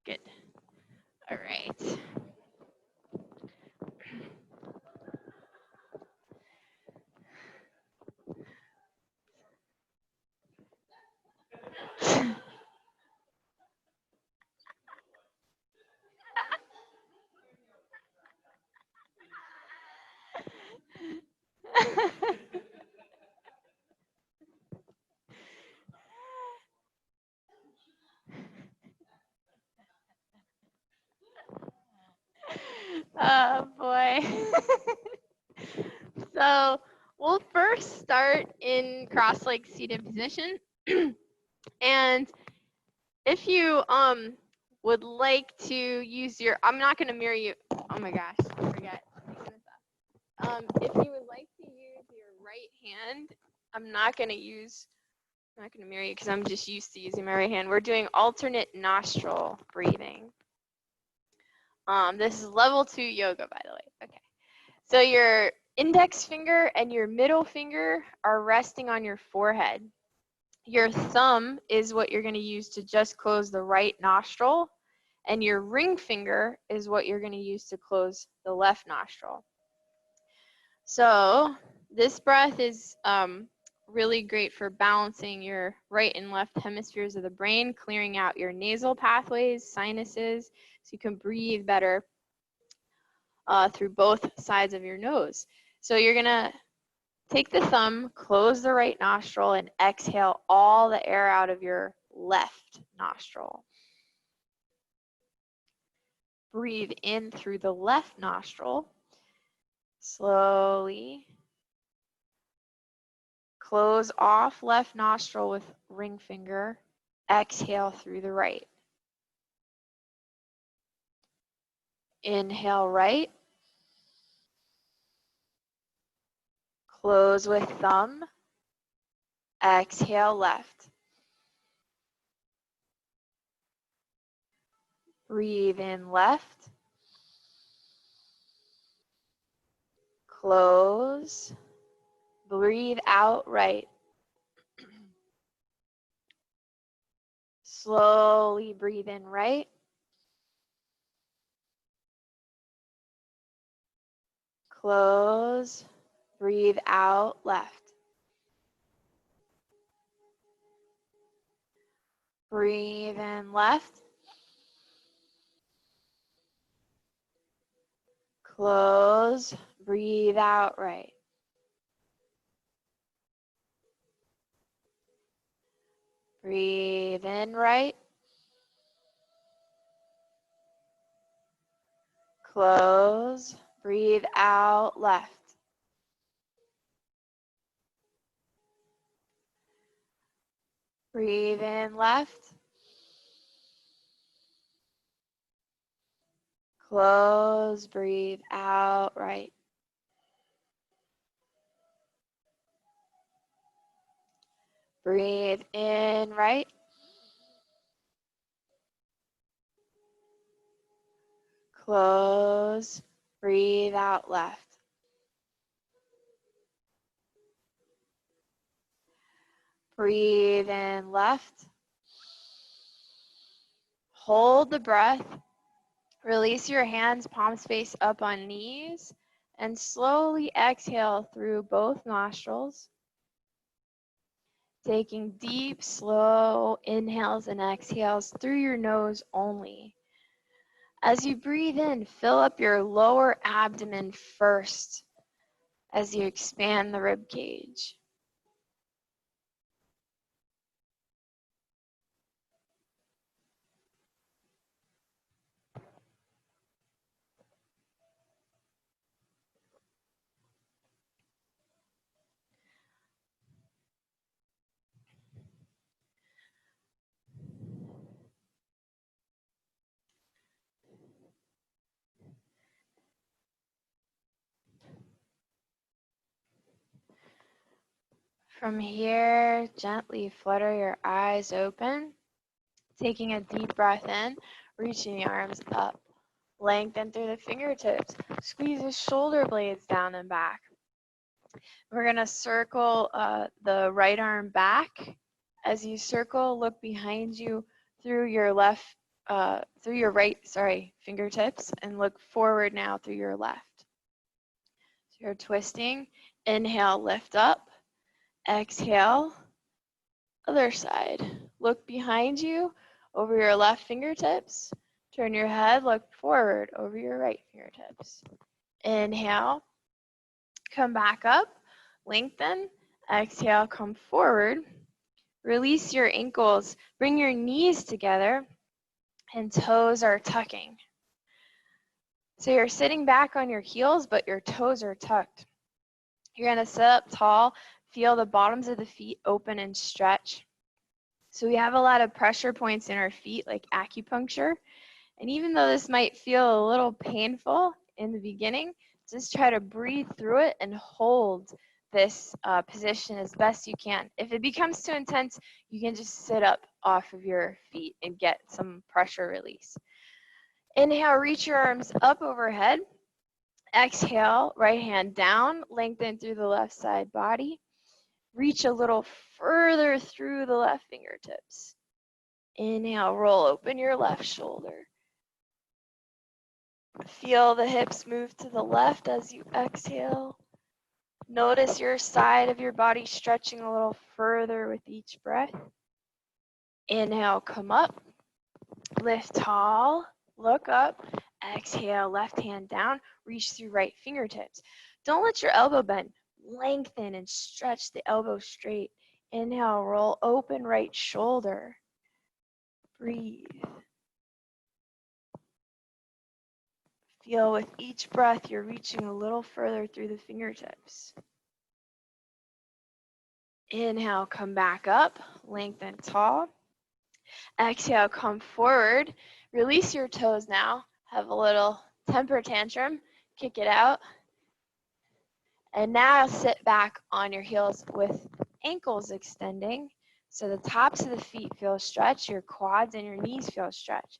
Good. All right. Oh boy. So we'll first start in cross-legged seated position. And if you would like to use your, I'm not going to mirror you. Oh my gosh, I forget. If you would like to use your right hand, I'm not going to mirror you because I'm just used to using my right hand. We're doing alternate nostril breathing. This is level 2 yoga, by the way. Okay. So your index finger and your middle finger are resting on your forehead. Your thumb is what you're going to use to just close the right nostril, and your ring finger is what you're going to use to close the left nostril. So this breath is really great for balancing your right and left hemispheres of the brain, clearing out your nasal pathways, sinuses, so you can breathe better through both sides of your nose. So you're going to take the thumb, close the right nostril, and exhale all the air out of your left nostril. Breathe in through the left nostril. Slowly close off left nostril with ring finger. Exhale through the right. Inhale right. Close with thumb. Exhale left. Breathe in left. Close. Breathe out right. Slowly breathe in right. Close. Breathe out left. Breathe in left. Close. Breathe out right. Breathe in right. Close. Breathe out left. Breathe in left. Close. Breathe out right. Breathe in right. Close. Breathe out left. Breathe in left. Hold the breath. Release your hands, palms face up on knees, and slowly exhale through both nostrils. Taking deep, slow inhales and exhales through your nose only. As you breathe in, fill up your lower abdomen first as you expand the rib cage. From here, gently flutter your eyes open, taking a deep breath in, reaching the arms up. Lengthen through the fingertips. Squeeze the shoulder blades down and back. We're going to circle the right arm back. As you circle, look behind you through your left fingertips, and look forward now through your left. So you're twisting. Inhale, lift up. Exhale, other side. Look behind you over your left fingertips. Turn your head, look forward over your right fingertips. Inhale, come back up, lengthen. Exhale, come forward. Release your ankles, bring your knees together, and toes are tucking. So you're sitting back on your heels, but your toes are tucked. You're gonna sit up tall, feel the bottoms of the feet open and stretch. So we have a lot of pressure points in our feet, like acupuncture. And even though this might feel a little painful in the beginning, just try to breathe through it and hold this position as best you can. If it becomes too intense, you can just sit up off of your feet and get some pressure release. Inhale, reach your arms up overhead. Exhale, right hand down, lengthen through the left side body. Reach a little further through the left fingertips. Inhale, roll open your left shoulder. Feel the hips move to the left as you exhale. Notice your side of your body stretching a little further with each breath. Inhale, come up. Lift tall, look up. Exhale, left hand down. Reach through right fingertips. Don't let your elbow bend. Lengthen and stretch the elbow straight. Inhale, roll open right shoulder. Breathe. Feel with each breath you're reaching a little further through the fingertips. Inhale, come back up, lengthen tall. Exhale, come forward. Release your toes now. Have a little temper tantrum. Kick it out. And now sit back on your heels with ankles extending. So the tops of the feet feel stretched, your quads and your knees feel stretched.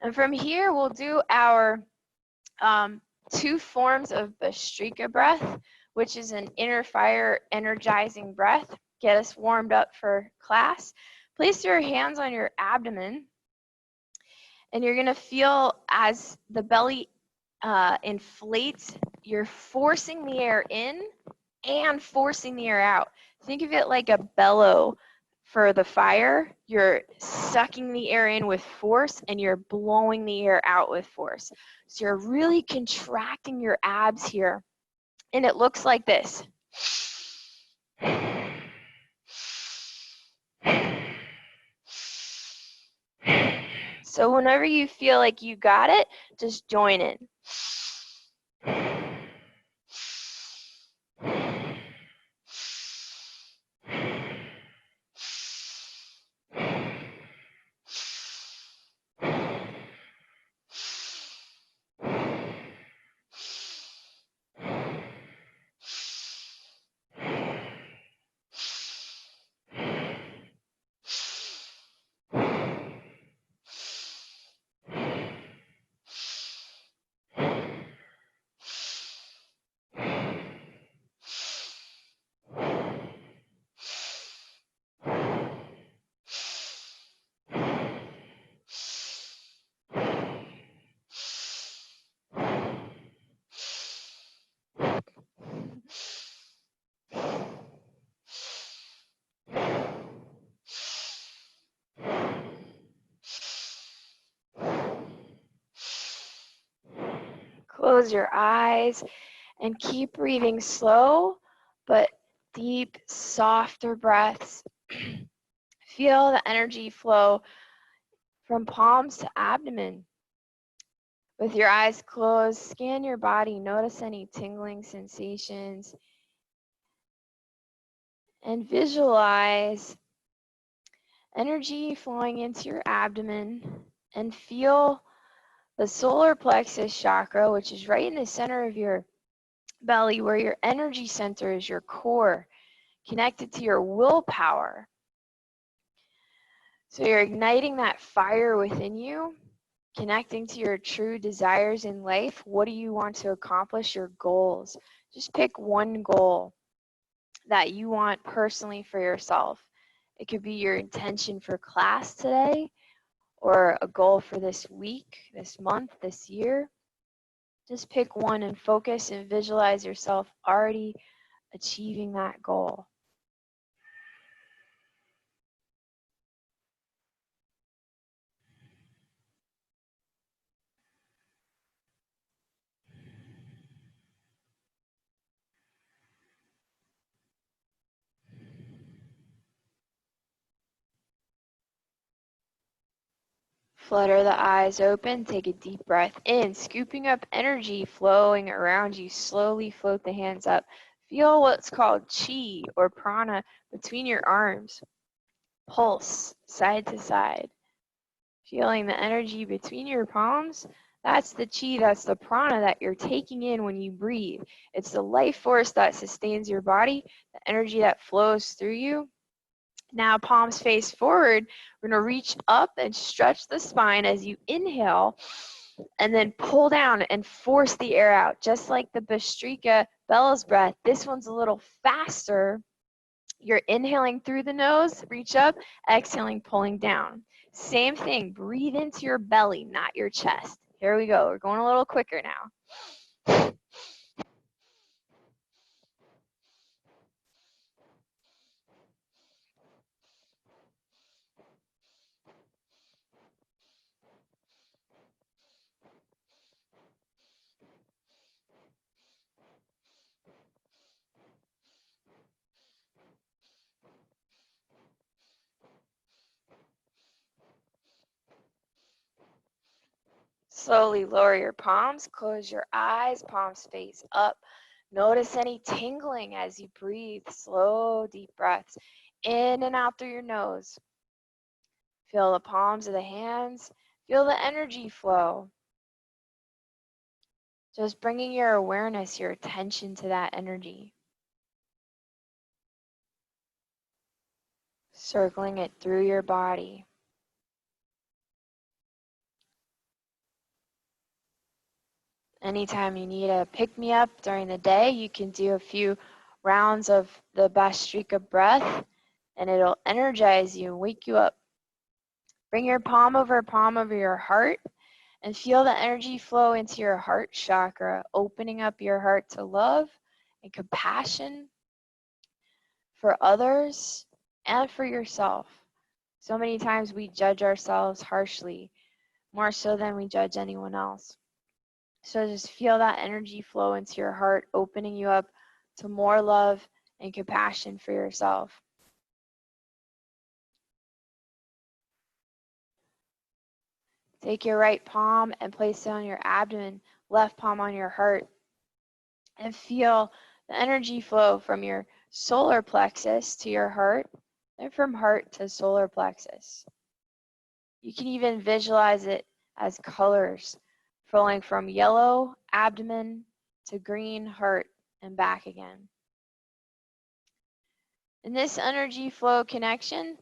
And from here, we'll do our 2 forms of the Strika Breath, which is an inner fire energizing breath. Get us warmed up for class. Place your hands on your abdomen, and you're gonna feel as the belly inflates, you're forcing the air in and forcing the air out. Think of it like a bellow for the fire. You're sucking the air in with force and you're blowing the air out with force. So you're really contracting your abs here. And it looks like this. So whenever you feel like you got it, just join in. Close your eyes and keep breathing slow but deep, softer breaths. Feel the energy flow from palms to abdomen. With your eyes closed, scan your body, notice any tingling sensations, and visualize energy flowing into your abdomen, and feel the solar plexus chakra, which is right in the center of your belly, where your energy center is, your core, connected to your willpower. So you're igniting that fire within you, connecting to your true desires in life. What do you want to accomplish? Your goals. Just pick one goal that you want personally for yourself. It could be your intention for class today, or a goal for this week, this month, this year. Just pick one and focus and visualize yourself already achieving that goal. Flutter the eyes open, take a deep breath in, scooping up energy flowing around you. Slowly float the hands up. Feel what's called chi or prana between your arms. Pulse side to side. Feeling the energy between your palms. That's the chi, that's the prana that you're taking in when you breathe. It's the life force that sustains your body, the energy that flows through you. Now palms face forward. We're going to reach up and stretch the spine as you inhale and then pull down and force the air out, just like the Strika breath. This one's a little faster. You're inhaling through the nose, reach up, exhaling, pulling down. Same thing, breathe into your belly, not your chest. Here we go. We're going a little quicker now. Slowly lower your palms, close your eyes, palms face up. Notice any tingling as you breathe. Slow, deep breaths in and out through your nose. Feel the palms of the hands. Feel the energy flow. Just bringing your awareness, your attention to that energy. Circling it through your body. Anytime you need a pick-me-up during the day, you can do a few rounds of the Strika Breath, and it'll energize you and wake you up. Bring your palm over your heart and feel the energy flow into your heart chakra, opening up your heart to love and compassion for others and for yourself. So many times we judge ourselves harshly, more so than we judge anyone else. So just feel that energy flow into your heart, opening you up to more love and compassion for yourself. Take your right palm and place it on your abdomen, left palm on your heart, and feel the energy flow from your solar plexus to your heart and from heart to solar plexus. You can even visualize it as colors flowing from yellow abdomen to green heart and back again. And this energy flow connection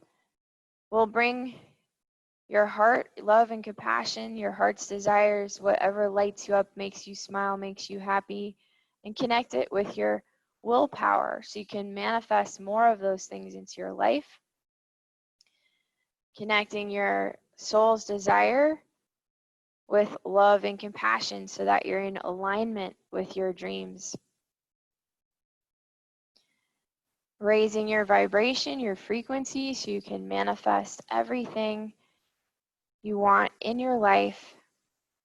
will bring your heart, love and compassion, your heart's desires, whatever lights you up, makes you smile, makes you happy, and connect it with your willpower so you can manifest more of those things into your life. Connecting your soul's desire with love and compassion so that you're in alignment with your dreams. Raising your vibration, your frequency, so you can manifest everything you want in your life,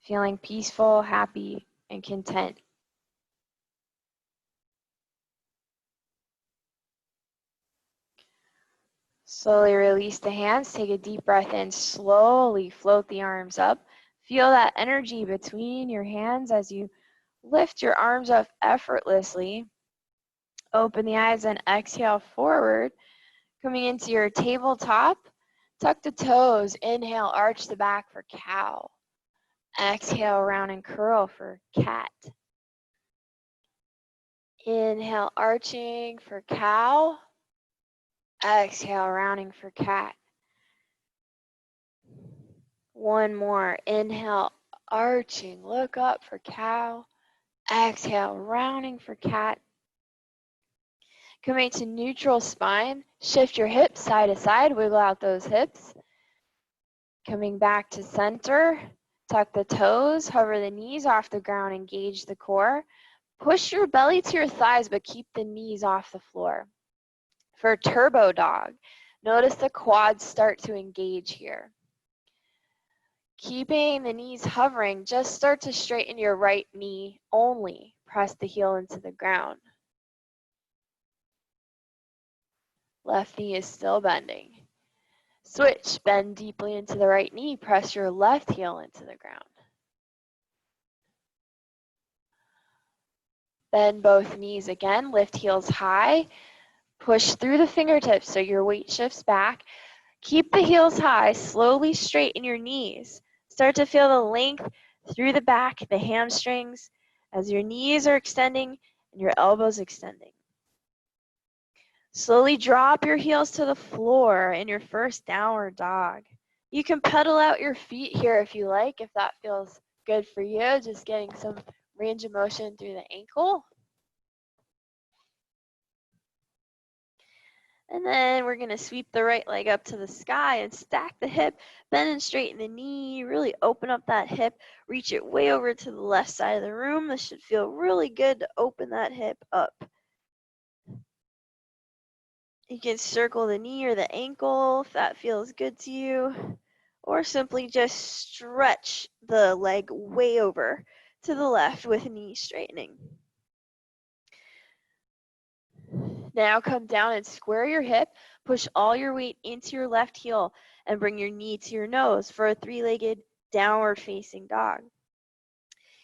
feeling peaceful, happy, and content. Slowly release the hands, take a deep breath in, slowly float the arms up. Feel that energy between your hands as you lift your arms up effortlessly. Open the eyes and exhale forward. Coming into your tabletop, tuck the toes. Inhale, arch the back for cow. Exhale, round and curl for cat. Inhale, arching for cow. Exhale, rounding for cat. One more. Inhale, arching. Look up for cow. Exhale, rounding for cat. Coming to neutral spine. Shift your hips side to side. Wiggle out those hips. Coming back to center, tuck the toes, hover the knees off the ground, engage the core. Push your belly to your thighs, but keep the knees off the floor. For turbo dog, notice the quads start to engage here. Keeping the knees hovering, just start to straighten your right knee only. Press the heel into the ground. Left knee is still bending. Switch, bend deeply into the right knee. Press your left heel into the ground. Bend both knees again. Lift heels high. Push through the fingertips so your weight shifts back. Keep the heels high. Slowly straighten your knees. Start to feel the length through the back, the hamstrings, as your knees are extending and your elbows extending. Slowly drop your heels to the floor in your first downward dog. You can pedal out your feet here if you like, if that feels good for you, just getting some range of motion through the ankle. And then we're going to sweep the right leg up to the sky and stack the hip, bend and straighten the knee, really open up that hip, reach it way over to the left side of the room. This should feel really good to open that hip up. You can circle the knee or the ankle if that feels good to you, or simply just stretch the leg way over to the left with knee straightening. Now come down and square your hip, push all your weight into your left heel, and bring your knee to your nose for a three-legged downward facing dog.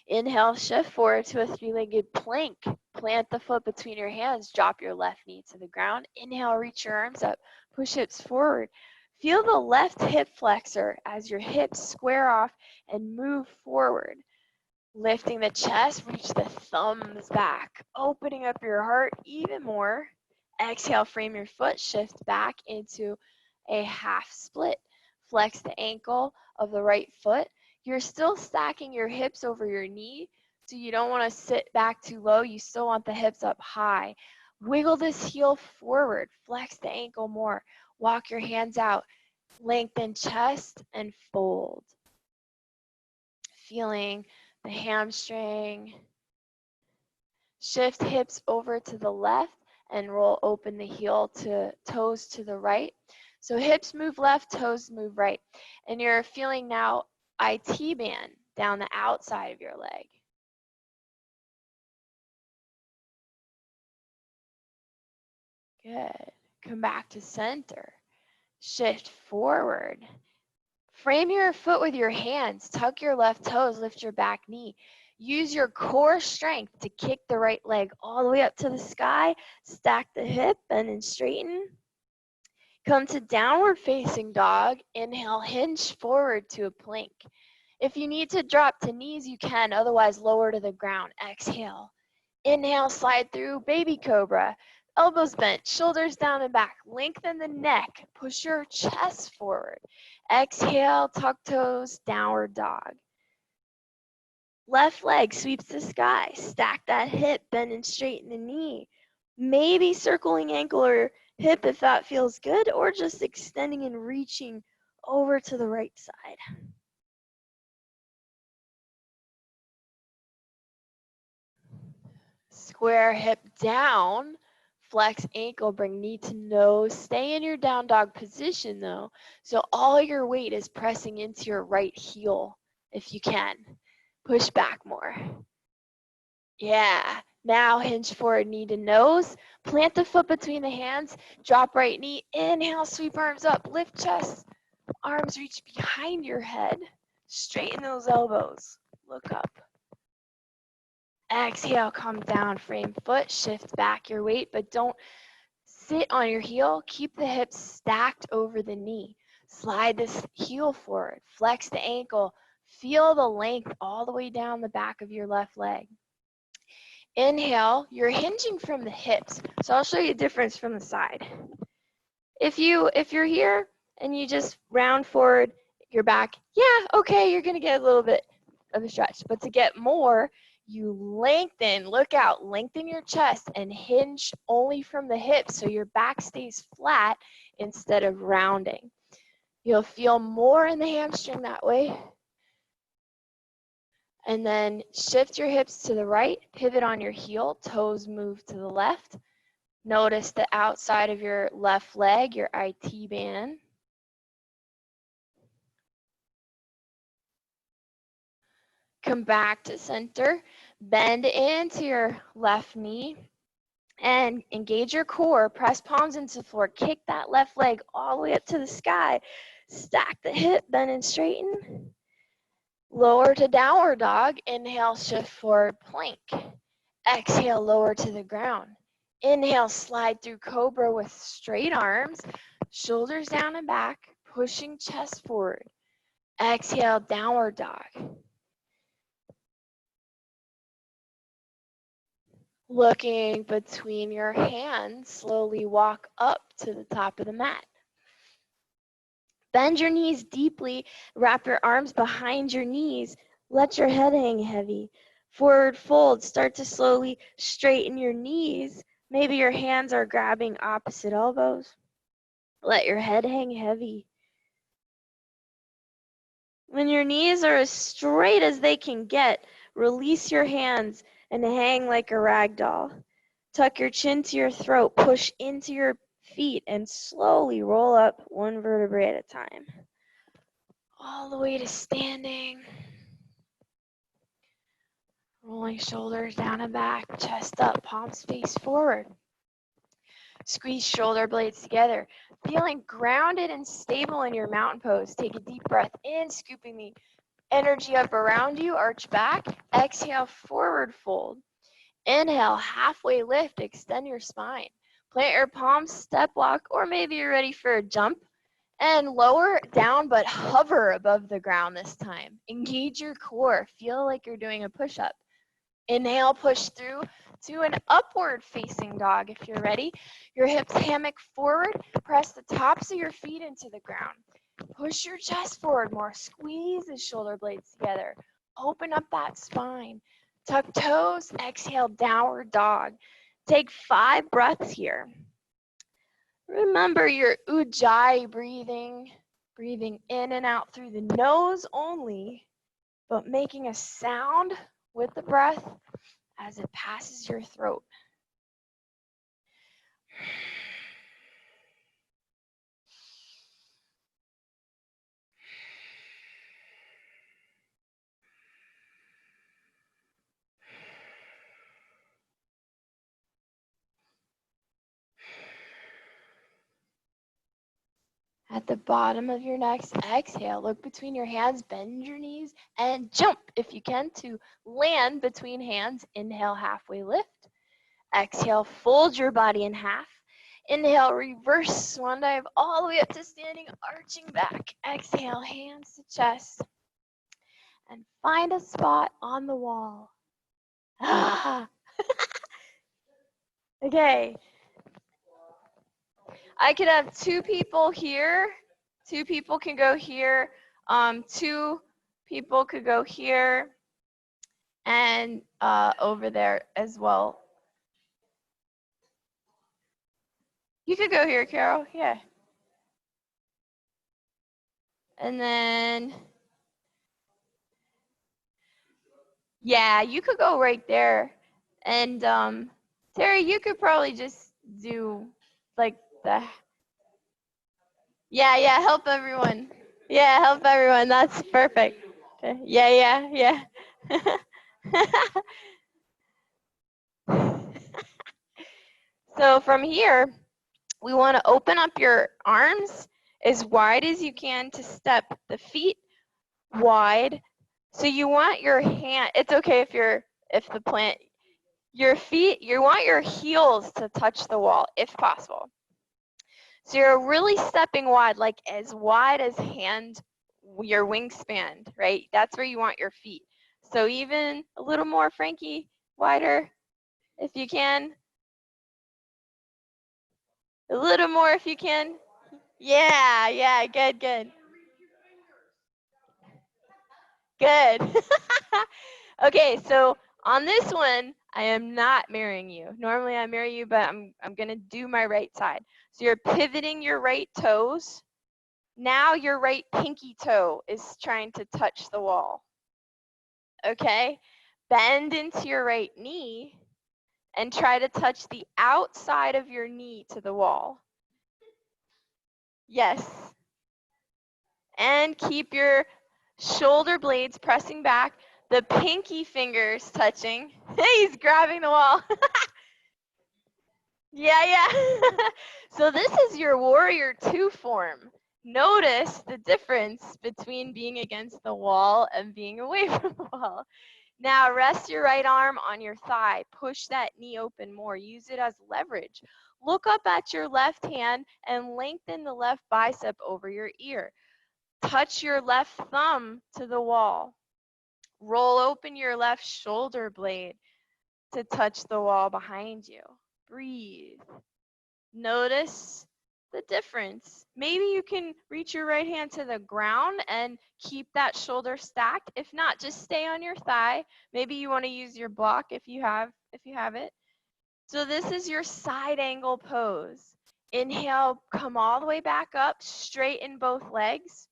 Inhale, shift forward to a three-legged plank. Plant the foot between your hands. Drop your left knee to the ground. Inhale, reach your arms up. Push hips forward. Feel the left hip flexor as your hips square off and move forward. Lifting the chest, reach the thumbs back. Opening up your heart even more. Exhale, frame your foot. Shift back into a half split. Flex the ankle of the right foot. You're still stacking your hips over your knee, so you don't want to sit back too low. You still want the hips up high. Wiggle this heel forward. Flex the ankle more. Walk your hands out. Lengthen chest and fold. Feeling the hamstring. Shift hips over to the left and roll open the heel to toes to the right. So hips move left, toes move right. And you're feeling now IT band down the outside of your leg. Good. Come back to center. Shift forward. Frame your foot with your hands. Tuck your left toes. Lift your back knee. Use your core strength to kick the right leg all the way up to the sky. Stack the hip, bend and straighten. Come to downward facing dog. Inhale, hinge forward to a plank. If you need to drop to knees, you can. Otherwise, lower to the ground. Exhale. Inhale, slide through, baby cobra. Elbows bent, shoulders down and back. Lengthen the neck. Push your chest forward. Exhale, tuck toes, downward dog. Left leg sweeps the sky. Stack that hip, bend and straighten the knee. Maybe circling ankle or hip if that feels good, or just extending and reaching over to the right side. Square hip down, flex ankle, bring knee to nose. Stay in your down dog position though, so all your weight is pressing into your right heel if you can. Push back more. Yeah, now hinge forward, knee to nose. Plant the foot between the hands, drop right knee, inhale, sweep arms up, lift chest, arms reach behind your head. Straighten those elbows, look up. Exhale, come down, frame foot, shift back your weight, but don't sit on your heel. Keep the hips stacked over the knee. Slide this heel forward, flex the ankle, feel the length all the way down the back of your left leg. Inhale, you're hinging from the hips, so I'll show you a difference from the side. If you're here and you just round forward your back, yeah, okay, you're gonna get a little bit of a stretch, but to get more, you lengthen, look out, lengthen your chest and hinge only from the hips so your back stays flat instead of rounding. You'll feel more in the hamstring that way. And then shift your hips to the right, pivot on your heel, toes move to the left. Notice the outside of your left leg, your IT band. Come back to center, bend into your left knee, and engage your core. Press palms into the floor, kick that left leg all the way up to the sky. Stack the hip, bend and straighten. Lower to downward dog. Inhale, shift forward plank. Exhale, lower to the ground. Inhale, slide through cobra with straight arms, shoulders down and back, pushing chest forward. Exhale, downward dog. Looking between your hands, slowly walk up to the top of the mat. Bend your knees deeply, wrap your arms behind your knees, let your head hang heavy. Forward fold, start to slowly straighten your knees. Maybe your hands are grabbing opposite elbows. Let your head hang heavy. When your knees are as straight as they can get, release your hands and hang like a rag doll. Tuck your chin to your throat, push into your feet, and slowly roll up one vertebrae at a time. All the way to standing. Rolling shoulders down and back, chest up, palms face forward. Squeeze shoulder blades together. Feeling grounded and stable in your mountain pose. Take a deep breath in, scooping the energy up around you, arch back. Exhale, forward fold. Inhale, halfway lift, extend your spine. Plant your palms, step walk, or maybe you're ready for a jump. And lower down, but hover above the ground this time. Engage your core. Feel like you're doing a push-up. Inhale, push through to an upward facing dog if you're ready. Your hips hammock forward. Press the tops of your feet into the ground. Push your chest forward more. Squeeze the shoulder blades together. Open up that spine. Tuck toes. Exhale, downward dog. Take 5 breaths here. Remember your ujjayi breathing. Breathing in and out through the nose only, but making a sound with the breath as it passes your throat. At the bottom of your next exhale, look between your hands, bend your knees, and jump if you can to land between hands. Inhale, halfway lift. Exhale, fold your body in half. Inhale, reverse swan dive all the way up to standing, arching back. Exhale, hands to chest. And find a spot on the wall. Okay. I could have 2 people here. 2 people can go here. 2 people could go here and over there as well. You could go here, Carol. Yeah. And then, yeah, you could go right there. And Terry, you could probably just do like the, yeah, help everyone. Yeah, help everyone. That's perfect. Okay. Yeah. So from here, we want to open up your arms as wide as you can to step the feet wide. So you want your hand, it's okay if the plant, your feet, you want your heels to touch the wall if possible. So you're really stepping wide, like as wide as your wingspan, right? That's where you want your feet. So even a little more, Frankie, wider if you can. A little more if you can. Yeah, good. Good. Okay, so on this one, I am not mirroring you. Normally I mirror you, but I'm gonna do my right side. So you're pivoting your right toes. Now your right pinky toe is trying to touch the wall. Okay? Bend into your right knee and try to touch the outside of your knee to the wall. Yes. And keep your shoulder blades pressing back, the pinky fingers touching. He's grabbing the wall. Yeah. So this is your warrior 2 form. Notice the difference between being against the wall and being away from the wall. Now rest your right arm on your thigh. Push that knee open more. Use it as leverage. Look up at your left hand and lengthen the left bicep over your ear. Touch your left thumb to the wall. Roll open your left shoulder blade to touch the wall behind you. Breathe. Notice the difference. Maybe you can reach your right hand to the ground and keep that shoulder stacked. If not, just stay on your thigh. Maybe you want to use your block if you have it. So this is your side angle pose. Inhale, come all the way back up, straighten both legs.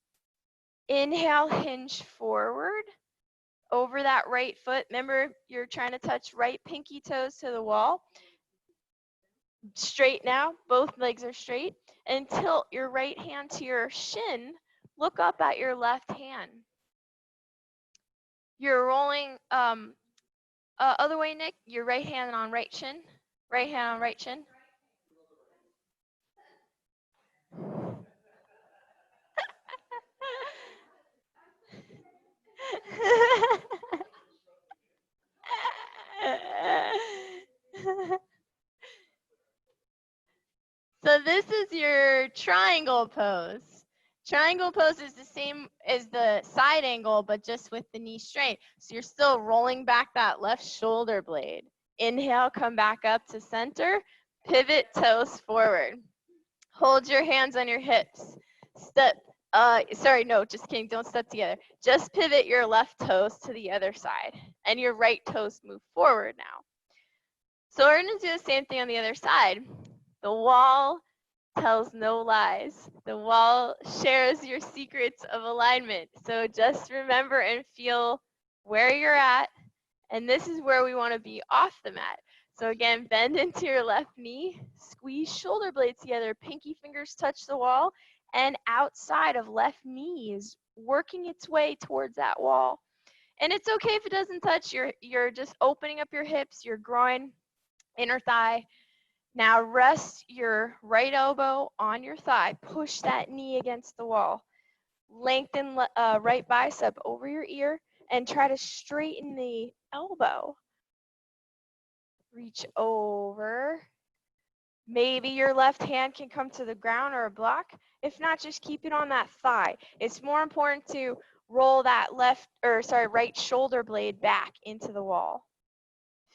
Inhale, hinge forward over that right foot. Remember, you're trying to touch right pinky toes to the wall. Straight now, both legs are straight, and tilt your right hand to your shin. Look up at your left hand. You're rolling other way, Nick. Your right hand on right shin. Right hand on right shin. So this is your triangle pose. Triangle pose is the same as the side angle, but just with the knee straight. So you're still rolling back that left shoulder blade. Inhale, come back up to center. Pivot toes forward. Hold your hands on your hips. Just kidding, don't step together. Just pivot your left toes to the other side, and your right toes move forward now. So we're gonna do the same thing on the other side. The wall tells no lies. The wall shares your secrets of alignment. So just remember and feel where you're at, and this is where we want to be off the mat. So again, bend into your left knee, squeeze shoulder blades together, pinky fingers touch the wall, and outside of left knee is working its way towards that wall. And it's okay if it doesn't touch. You're just opening up your hips, your groin, inner thigh. Now rest your right elbow on your thigh. Push that knee against the wall. Lengthen right bicep over your ear and try to straighten the elbow. Reach over. Maybe your left hand can come to the ground or a block. If not, just keep it on that thigh. It's more important to roll that right shoulder blade back into the wall.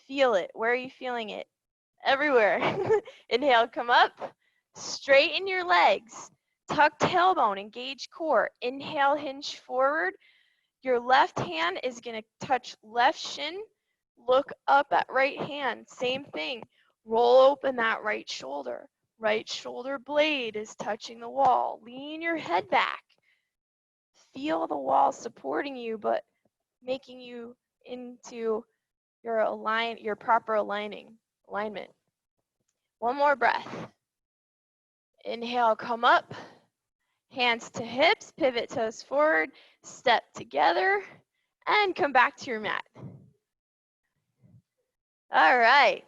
Feel it. Where are you feeling it? Everywhere. Inhale, come up. Straighten your legs. Tuck tailbone, engage core. Inhale, hinge forward. Your left hand is going to touch left shin. Look up at right hand. Same thing. Roll open that right shoulder. Right shoulder blade is touching the wall. Lean your head back. Feel the wall supporting you, but making you into your proper alignment. One more breath. Inhale, come up. Hands to hips, pivot toes forward, step together, and come back to your mat. All right.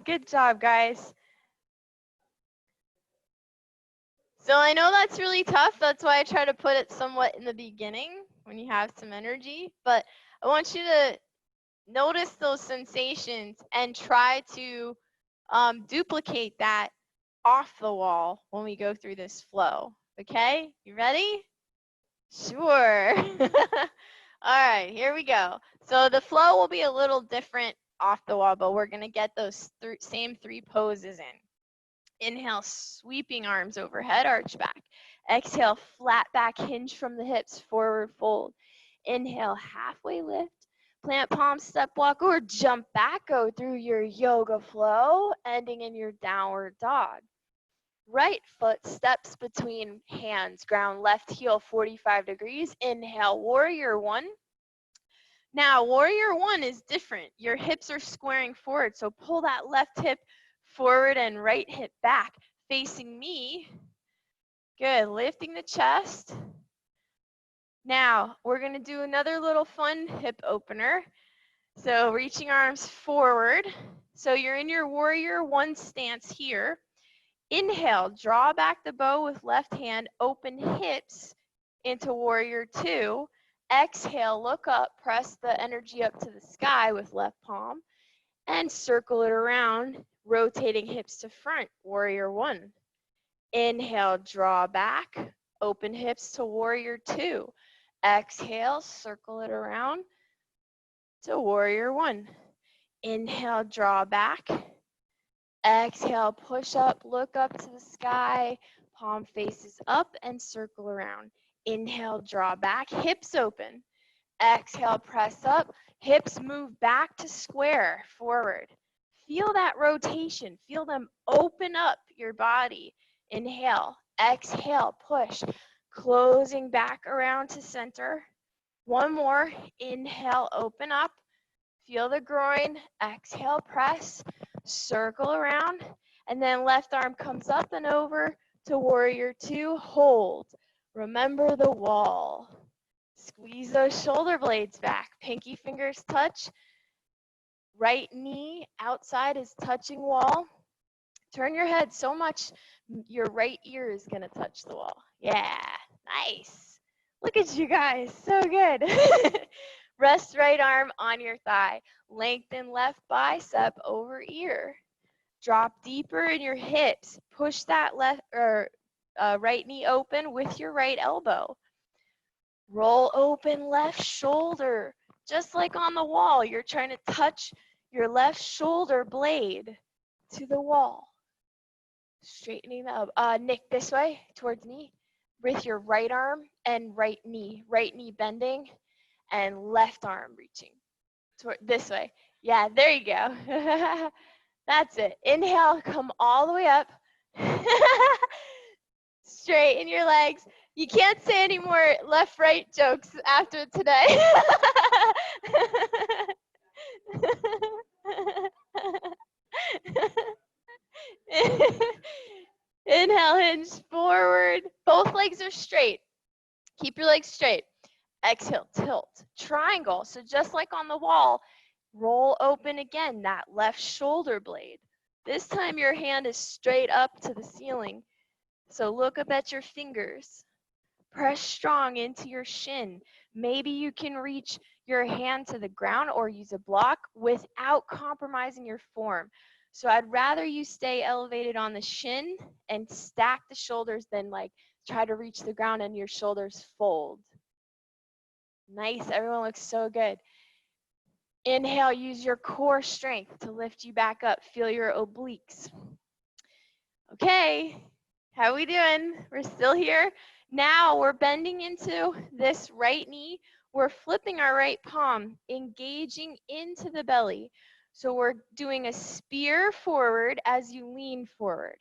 Good job, guys. So I know that's really tough. That's why I try to put it somewhat in the beginning when you have some energy. But I want you to notice those sensations and try to duplicate that off the wall when we go through this flow. Okay? You ready? Sure. All right, here we go. So the flow will be a little different off the wall, but we're going to get those same 3 poses in. Inhale, sweeping arms overhead, arch back. Exhale, flat back hinge from the hips, forward fold. Inhale, halfway lift. Plant palm step walk or jump back, go through your yoga flow, ending in your downward dog. Right foot steps between hands, ground left heel 45 degrees. Inhale, warrior one. Now, warrior one is different. Your hips are squaring forward, so pull that left hip forward and right hip back, facing me. Good, lifting the chest. Now, we're gonna do another little fun hip opener. So reaching arms forward. So you're in your warrior one stance here. Inhale, draw back the bow with left hand, open hips into warrior two. Exhale, look up, press the energy up to the sky with left palm, and circle it around, rotating hips to front, warrior one. Inhale, draw back, open hips to warrior two. Exhale, circle it around to warrior one. Inhale, draw back. Exhale, push up, look up to the sky, palm faces up and circle around. Inhale, draw back, hips open. Exhale, press up, hips move back to square, forward. Feel that rotation, feel them open up your body. Inhale, exhale, push, closing back around to center. One more, inhale, open up. Feel the groin, exhale, press, circle around, and then left arm comes up and over to warrior two, hold. Remember the wall. Squeeze those shoulder blades back, pinky fingers touch, right knee outside is touching wall. Turn your head so much your right ear is gonna touch the wall. Yeah, nice. Look at you guys, so good. Rest right arm on your thigh. Lengthen left bicep over ear. Drop deeper in your hips. Push that left or right knee open with your right elbow. Roll open left shoulder. Just like on the wall, you're trying to touch your left shoulder blade to the wall. Straightening up. Nick, this way towards me with your right arm and right knee bending and left arm reaching toward this way. Yeah, there you go. That's it. Inhale, come all the way up. Straighten your legs. You can't say any more left right jokes after today. Inhale, hinge forward. Both legs are straight. Keep your legs straight. Exhale, tilt. Triangle. So just like on the wall, roll open again, that left shoulder blade. This time your hand is straight up to the ceiling. So look up at your fingers. Press strong into your shin. Maybe you can reach your hand to the ground or use a block without compromising your form. So I'd rather you stay elevated on the shin and stack the shoulders than like try to reach the ground and your shoulders fold. Nice, everyone looks so good. Inhale, use your core strength to lift you back up. Feel your obliques. Okay, how we doing? We're still here. Now we're bending into this right knee. We're flipping our right palm, engaging into the belly. So we're doing a spear forward as you lean forward.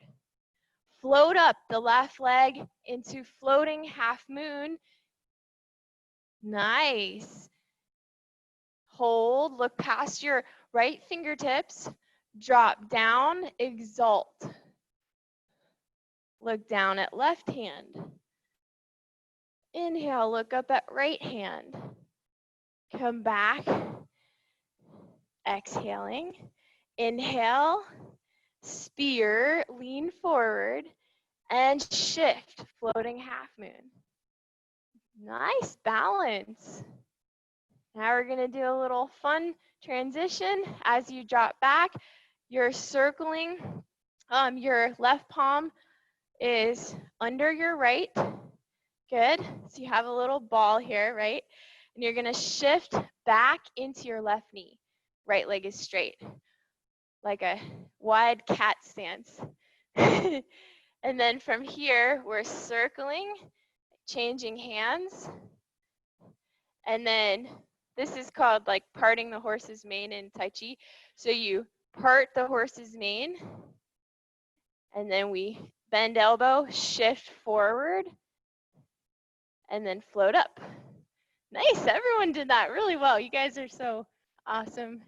Float up the left leg into floating half moon. Nice. Hold, look past your right fingertips. Drop down, exalt. Look down at left hand. Inhale, look up at right hand. Come back. Exhaling. Inhale, spear, lean forward, and shift, floating half moon. Nice balance. Now we're going to do a little fun transition. As you drop back, you're circling. Your left palm is under your right. Good. So you have a little ball here, right? And you're going to shift back into your left knee. Right leg is straight, like a wide cat stance. And then from here, we're circling, changing hands. And then This is called like parting the horse's mane in Tai Chi. So you part the horse's mane, and then we bend elbow, shift forward, and then float up. Nice, everyone did that really well. You guys are so awesome.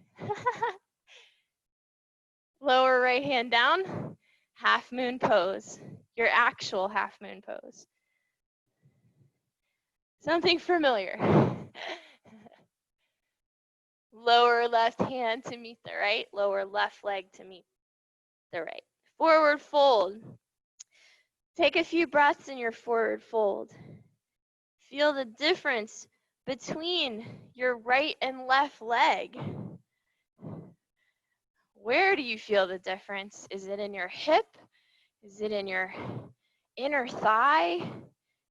Lower right hand down, half moon pose, your actual half moon pose. Something familiar. Lower left hand to meet the right, lower left leg to meet the right. Forward fold. Take a few breaths in your forward fold. Feel the difference between your right and left leg. Where do you feel the difference? Is it in your hip? Is it in your inner thigh?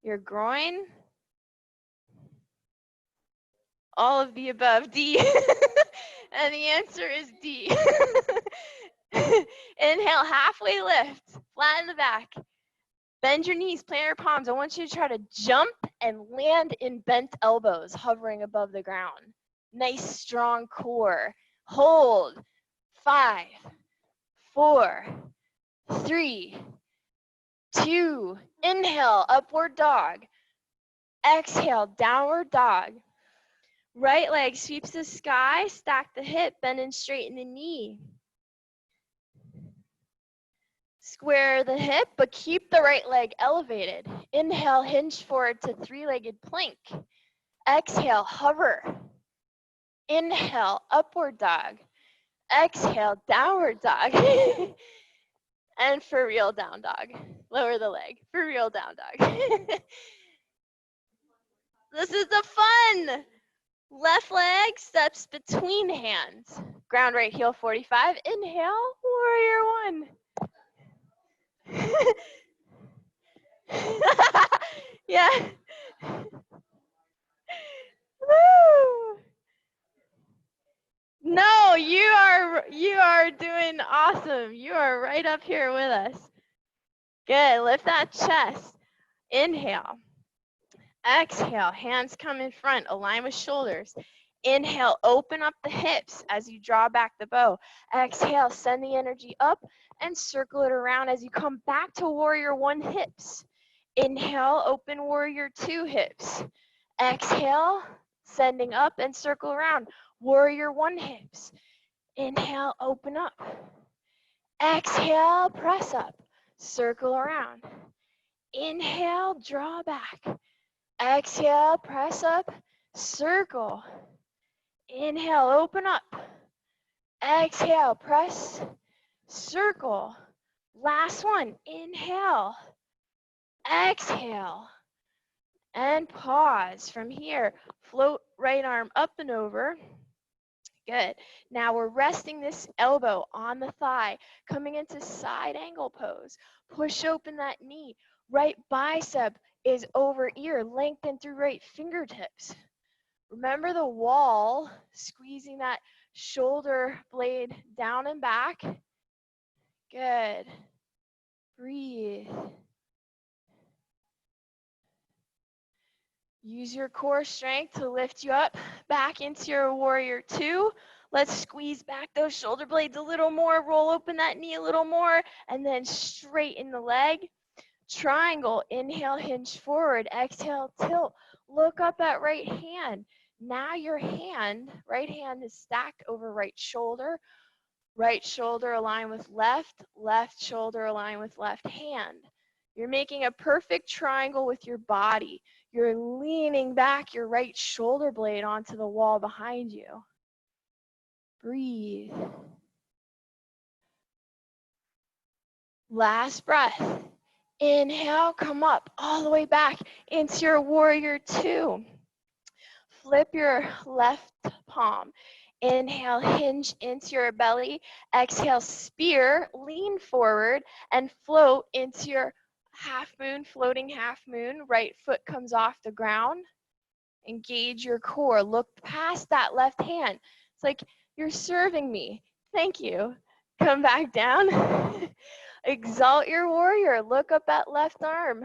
Your groin? All of the above, D. And the answer is D. Inhale, halfway lift, flatten the back. Bend your knees, plant your palms. I want you to try to jump and land in bent elbows, hovering above the ground. Nice, strong core. Hold. 5, 4, 3, 2. Inhale, upward dog. Exhale, downward dog. Right leg sweeps the sky, stack the hip, bend and straighten the knee. Square the hip, but keep the right leg elevated. Inhale, hinge forward to three-legged plank. Exhale, hover. Inhale, upward dog. Exhale, downward dog. And for real, down dog. Lower the leg. For real, down dog. This is the fun. Left leg steps between hands. Ground right heel 45. Inhale, warrior 1. Yeah. Woo. No, you are doing awesome. You are right up here with us. Good. Lift that chest. Inhale. Exhale. Hands come in front. Align with shoulders. Inhale. Open up the hips as you draw back the bow. Exhale. Send the energy up and circle it around as you come back to warrior 1 hips. Inhale. Open warrior 2 hips. Exhale. Sending up and circle around. Warrior 1 hips. Inhale, open up. Exhale, press up. Circle around. Inhale, draw back. Exhale, press up. Circle. Inhale, open up. Exhale, press. Circle. Last one. Inhale. Exhale. And pause. From here, float right arm up and over. Good. Now we're resting this elbow on the thigh, coming into side angle pose. Push open that knee. Right bicep is over ear, lengthen through right fingertips. Remember the wall, squeezing that shoulder blade down and back. Good. Breathe. Use your core strength to lift you up back into your warrior 2. Let's squeeze back those shoulder blades a little more, roll open that knee a little more, and then straighten the leg. Triangle, inhale, hinge forward, exhale, tilt. Look up at right hand. Now your right hand is stacked over right shoulder align with left shoulder align with left hand. You're making a perfect triangle with your body. You're leaning back your right shoulder blade onto the wall behind you. Breathe. Last breath. Inhale, come up all the way back into your warrior 2. Flip your left palm. Inhale, hinge into your belly. Exhale, spear, lean forward and float into your half moon, floating half moon. Right foot comes off the ground. Engage your core. Look past that left hand. It's like you're serving me. Thank you. Come back down. Exalt your warrior. Look up at left arm.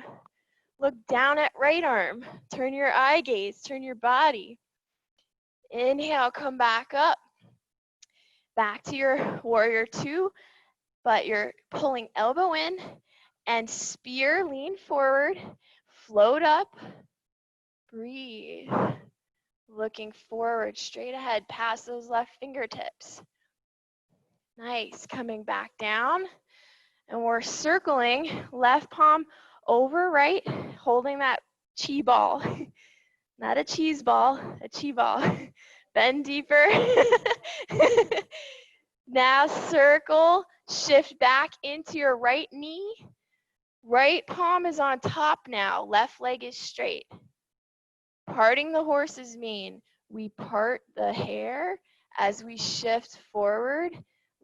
Look down at right arm. Turn your eye gaze. Turn your body. Inhale, come back up. Back to your warrior two, but you're pulling elbow in and spear, lean forward, float up, breathe. Looking forward, straight ahead, past those left fingertips. Nice, coming back down. And we're circling left palm over right, holding that chi ball. Not a cheese ball, a chi ball. Bend deeper. Now circle, shift back into your right knee. Right palm is on top now, left leg is straight. Parting the horse's mane, we part the hair as we shift forward.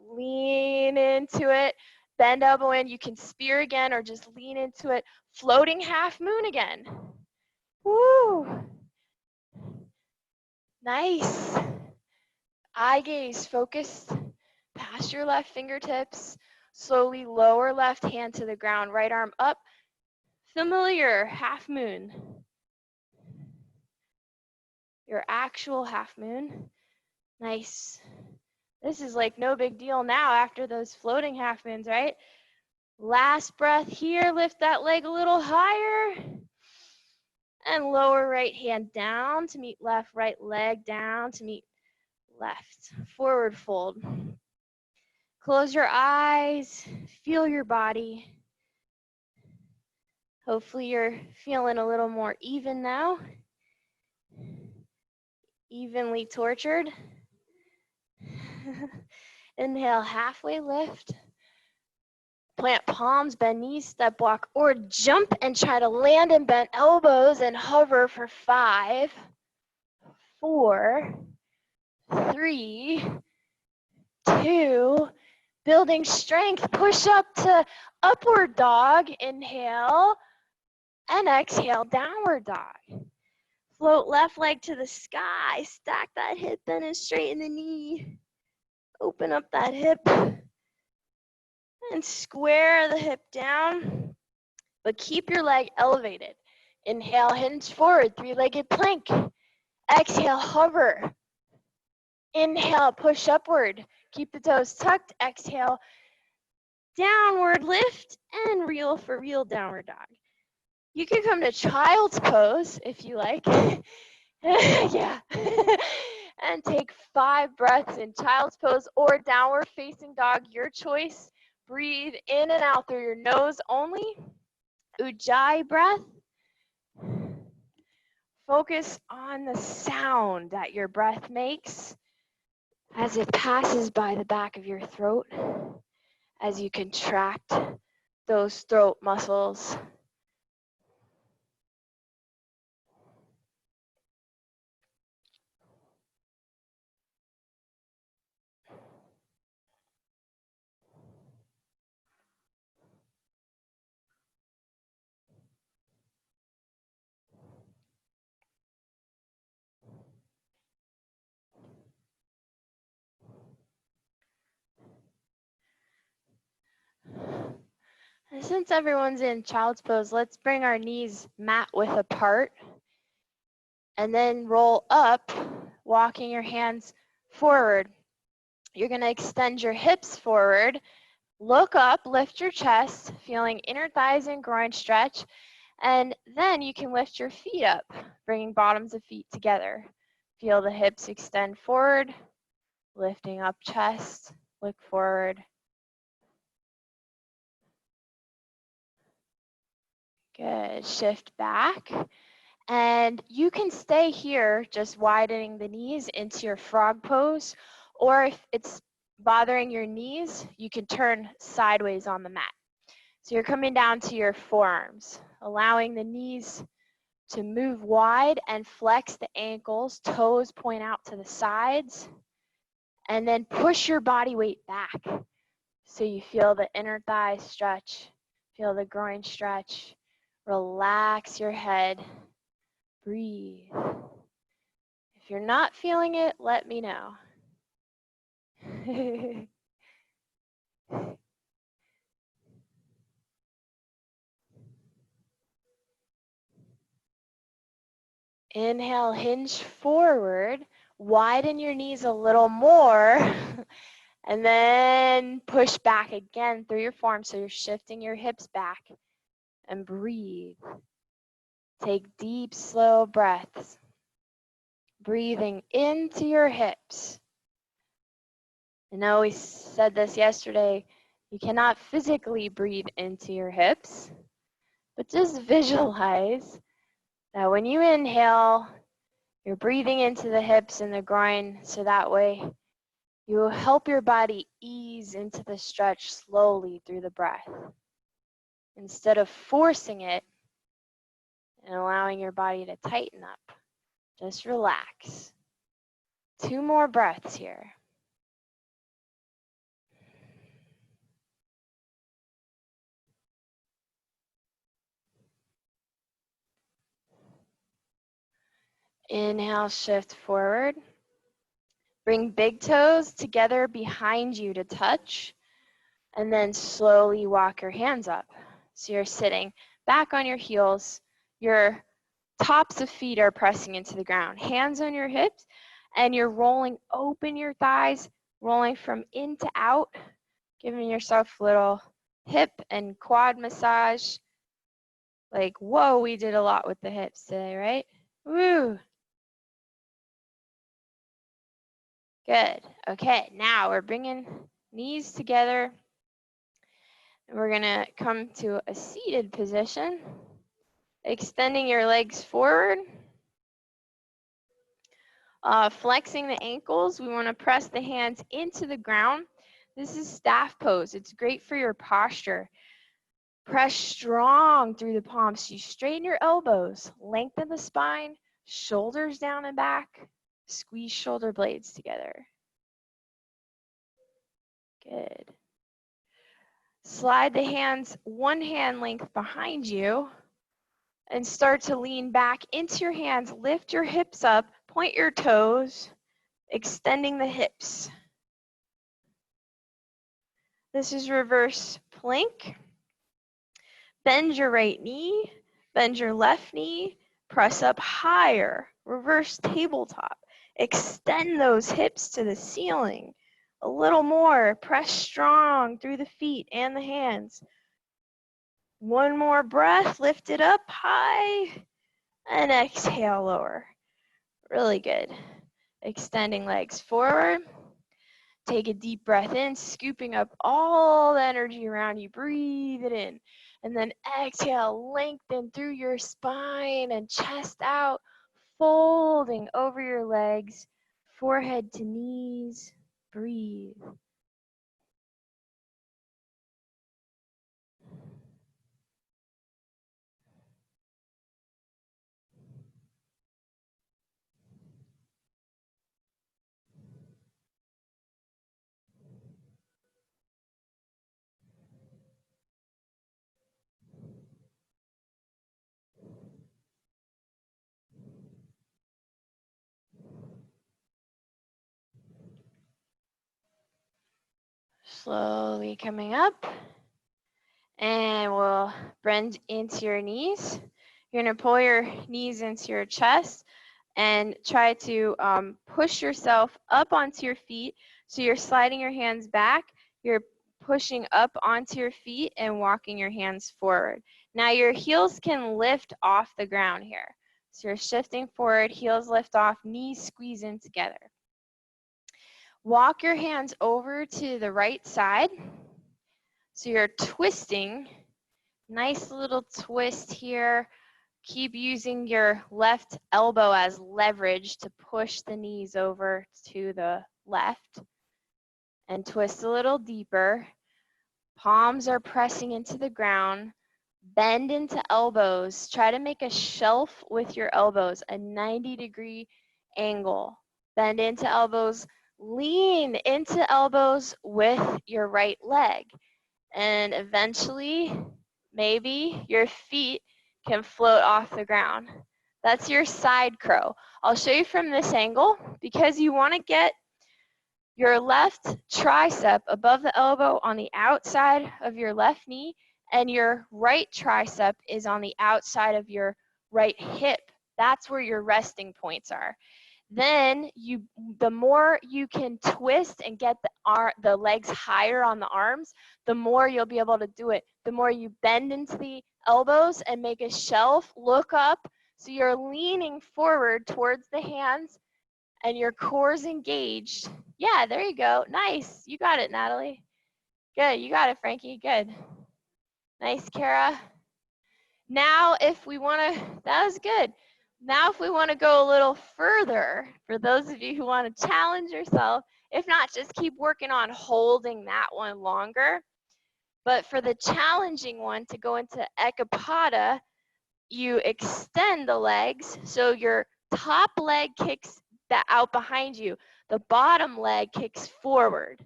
Lean into it, bend elbow in. You can spear again or just lean into it. Floating half moon again. Woo! Nice. Eye gaze focused past your left fingertips. Slowly lower left hand to the ground, right arm up. Familiar half moon. Your actual half moon. Nice. This is like no big deal now after those floating half moons, right? Last breath here, lift that leg a little higher. And lower right hand down to meet left, right leg down to meet left. Forward fold. Close your eyes, feel your body. Hopefully you're feeling a little more even now. Evenly tortured. Inhale, halfway lift. Plant palms, bend knees, step walk, or jump and try to land and bend elbows and hover for 5, 4, 3, 2, building strength. Push up to upward dog. Inhale and exhale, downward dog. Float left leg to the sky. Stack that hip in and straighten the knee. Open up that hip and square the hip down, but keep your leg elevated. Inhale, hinge forward, three-legged plank. Exhale, hover. Inhale, push upward. Keep the toes tucked. Exhale, downward lift and reel for real downward dog. You can come to child's pose if you like. Yeah. And take 5 breaths in child's pose or downward facing dog, your choice. Breathe in and out through your nose only. Ujjayi breath. Focus on the sound that your breath makes as it passes by the back of your throat, as you contract those throat muscles. And since everyone's in child's pose, let's bring our knees mat width apart and then roll up, walking your hands forward. You're going to extend your hips forward, look up, lift your chest, feeling inner thighs and groin stretch, and then you can lift your feet up, bringing bottoms of feet together. Feel the hips extend forward, lifting up chest, look forward. Good, shift back. And you can stay here, just widening the knees into your frog pose, or if it's bothering your knees, you can turn sideways on the mat. So you're coming down to your forearms, allowing the knees to move wide and flex the ankles, toes point out to the sides, and then push your body weight back. So you feel the inner thigh stretch, feel the groin stretch, relax your head. Breathe. If you're not feeling it, let me know. Inhale, hinge forward, Widen your knees a little more. And then push back again through your forearms, so you're shifting your hips back. And breathe. Take deep, slow breaths. Breathing into your hips. I know we said this yesterday, you cannot physically breathe into your hips, but just visualize that when you inhale, you're breathing into the hips and the groin, so that way you will help your body ease into the stretch slowly through the breath. Instead of forcing it and allowing your body to tighten up, just relax. 2 more breaths here. Inhale, shift forward. Bring big toes together behind you to touch, and then slowly walk your hands up. So you're sitting back on your heels, your tops of feet are pressing into the ground, hands on your hips, and you're rolling open your thighs, rolling from in to out, giving yourself a little hip and quad massage. Like, whoa, we did a lot with the hips today, right? Woo. Good. Okay, now we're bringing knees together. And we're gonna come to a seated position, extending your legs forward. Flexing the ankles, we want to press the hands into the ground. This is staff pose. It's great for your posture. Press strong through the palms. You straighten your elbows, lengthen the spine, shoulders down and back. Squeeze shoulder blades together. Good. Slide the hands 1 hand length behind you and start to lean back into your hands. Lift your hips up, point your toes, extending the hips. This is reverse plank. Bend your right knee, bend your left knee, press up higher, reverse tabletop. Extend those hips to the ceiling. A little more, press strong through the feet and the hands. 1 more breath, lift it up high, and exhale lower. Really good. Extending legs forward. Take a deep breath in, scooping up all the energy around you. Breathe it in. And then exhale, lengthen through your spine and chest out, folding over your legs, forehead to knees. Breathe. Slowly coming up. And we'll bend into your knees. You're going to pull your knees into your chest and try to push yourself up onto your feet. So you're sliding your hands back. You're pushing up onto your feet and walking your hands forward. Now your heels can lift off the ground here. So you're shifting forward, heels lift off, knees squeeze in together. Walk your hands over to the right side. So you're twisting. Nice little twist here. Keep using your left elbow as leverage to push the knees over to the left. And twist a little deeper. Palms are pressing into the ground. Bend into elbows. Try to make a shelf with your elbows, a 90-degree angle. Bend into elbows. Lean into elbows with your right leg. And eventually, maybe your feet can float off the ground. That's your side crow. I'll show you from this angle because you want to get your left tricep above the elbow on the outside of your left knee, and your right tricep is on the outside of your right hip. That's where your resting points are. Then the more you can twist and get the legs higher on the arms, the more you'll be able to do it. The more you bend into the elbows and make a shelf, look up, so you're leaning forward towards the hands and your core's engaged. Yeah, there you go. Nice. You got it, Natalie. Good. You got it, Frankie. Good. Nice, Kara. Now, if we want to, that was good. Now, if we want to go a little further, for those of you who want to challenge yourself, if not, just keep working on holding that one longer. But for the challenging one, to go into Ekapada, you extend the legs, so your top leg kicks out behind you. The bottom leg kicks forward.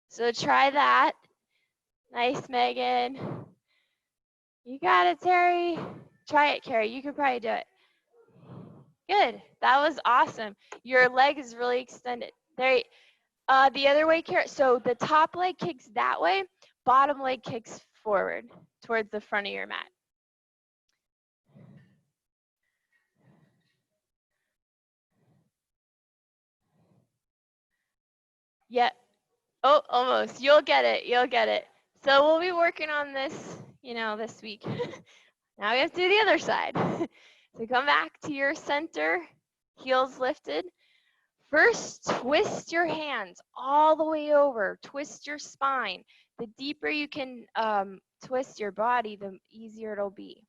So try that. Nice, Megan. You got it, Terry. Try it, Carrie. You could probably do it. Good. That was awesome. Your leg is really extended. There. The other way, Carrie. So the top leg kicks that way. Bottom leg kicks forward towards the front of your mat. Yep. Oh, almost. You'll get it. You'll get it. So we'll be working on this, this week. Now we have to do the other side. So come back to your center, heels lifted. First, twist your hands all the way over. Twist your spine. The deeper you can twist your body, the easier it'll be.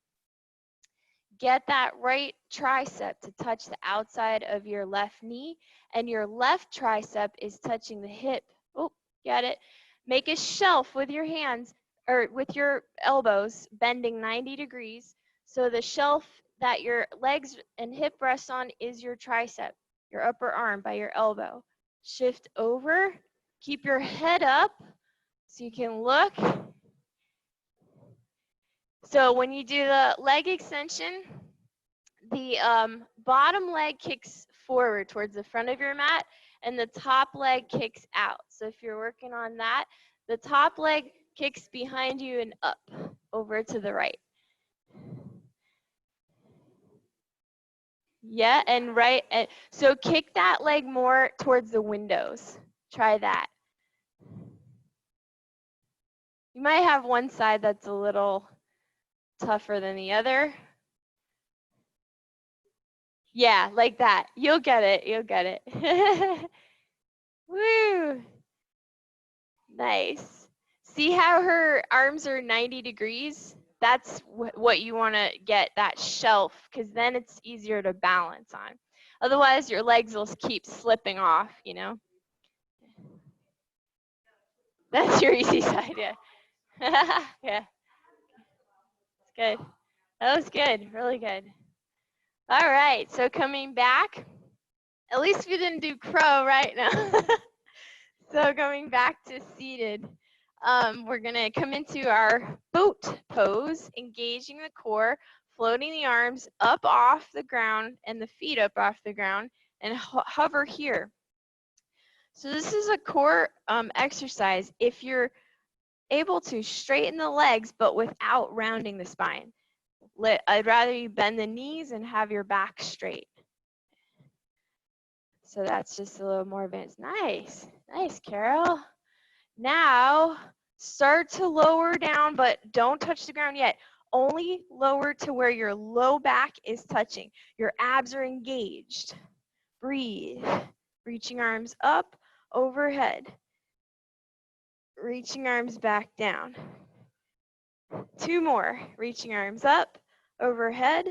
Get that right tricep to touch the outside of your left knee, and your left tricep is touching the hip. Oh, get it? Make a shelf with your hands, or with your elbows, bending 90 degrees. So the shelf that your legs and hip rest on is your tricep, your upper arm by your elbow. Shift over, keep your head up so you can look. So when you do the leg extension, the bottom leg kicks forward towards the front of your mat, and the top leg kicks out. So if you're working on that, the top leg kicks behind you and up, over to the right. Yeah, and right. So kick that leg more towards the windows. Try that. You might have one side that's a little tougher than the other. Yeah, like that. You'll get it. You'll get it. Woo. Nice. See how her arms are 90 degrees? That's what you want to get, that shelf, because then it's easier to balance on. Otherwise, your legs will keep slipping off, That's your easy side, yeah. Yeah. It's good. That was good. Really good. All right. So coming back, at least we didn't do crow right now. So going back to seated, we're going to come into our boat pose, engaging the core, floating the arms up off the ground and the feet up off the ground, and hover here. So this is a core exercise. If you're able to straighten the legs, but without rounding the spine. I'd rather you bend the knees and have your back straight. So that's just a little more advanced. Nice. Nice, Carol. Now, start to lower down, but don't touch the ground yet. Only lower to where your low back is touching. Your abs are engaged. Breathe. Reaching arms up, overhead. Reaching arms back down. 2 more. Reaching arms up, overhead.